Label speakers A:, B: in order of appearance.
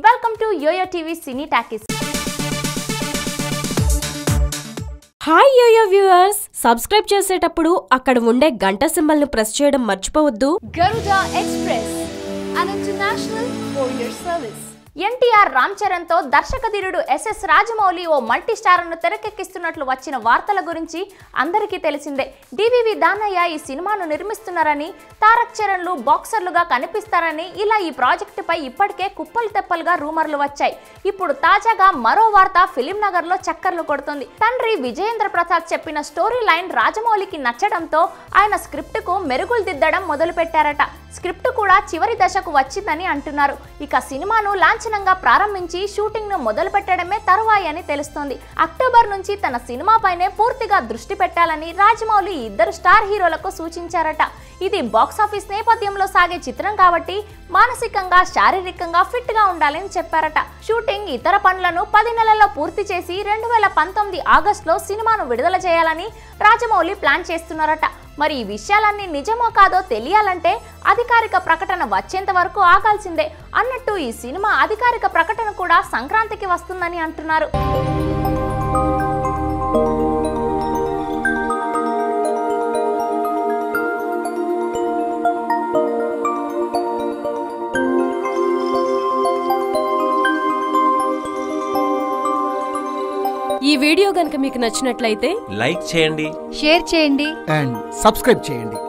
A: Welcome to Yoyo TV Cine Takis.
B: Hi Yoyo viewers, subscribe చేసేటప్పుడు అక్కడ ఉండే గంట సింబల్ ను ప్రెస్ చేయడం మర్చిపోవద్దు.
A: Garuda Express, an international courier service. NTR Ram Charan తో దర్శకధీరుడు ఎస్ఎస్ రాజమౌళి ఓ మల్టీ స్టారర్ను తెరకెక్కిస్తున్నట్లు వచ్చిన వార్తల గురించి అందరికీ తెలిసిందే. డివివి దానయ్య ఈ సినిమాను నిర్మిస్తున్నారని, తారక్ చరణ్లు బాక్సర్లుగా కనిపిస్తారని ఇలా ఈ ప్రాజెక్టుపై ఇప్పటికే కుప్పలు తెప్పలుగా రూమర్లు వచ్చాయి. ఇప్పుడు తాజాగా మరో వార్త ఫిలిం నగర్ లో చక్కర్లు కొడుతుంది. తండ్రి విజయేంద్ర ప్రసాద్ చెప్పిన స్టోరీ లైన్ రాజమౌళికి నచ్చడంతో ఆయన స్క్రిప్ట్ కు మెరుగులు దిద్దడం మొదలు పెట్టారట. స్క్రిప్ట్ కూడా చివరి దశకు వచ్చిందని అంటున్నారు. ఇక సినిమాను లాంఛనంగా ప్రారంభించి షూటింగ్ ను మొదలు పెట్టడమే తరువాయి అని తెలుస్తోంది. అక్టోబర్ నుంచి తన సినిమాపైనే పూర్తిగా దృష్టి పెట్టాలని రాజమౌళి ఇద్దరు స్టార్ హీరోలకు సూచించారట. ఇది బాక్సాఫీస్ నేపథ్యంలో సాగే చిత్రం కాబట్టి మానసికంగా శారీరకంగా ఫిట్ గా ఉండాలని చెప్పారట. షూటింగ్ ఇతర పనులను 10 నెలల్లో పూర్తి చేసి 2019 ఆగస్టులో సినిమాను విడుదల చేయాలని రాజమౌళి ప్లాన్ చేస్తున్నారట. మరి ఈ విషయాలన్నీ నిజమో కాదో తెలియాలంటే అధికారిక ప్రకటన వచ్చేంత వరకు ఆగాల్సిందే. అన్నట్టు ఈ సినిమా అధికారిక ప్రకటన కూడా సంక్రాంతికి వస్తుందని అంటున్నారు.
B: ఈ వీడియో గనుక మీకు నచ్చినట్లయితే
C: లైక్ చేయండి,
D: షేర్ చేయండి
E: అండ్ సబ్స్క్రైబ్ చేయండి.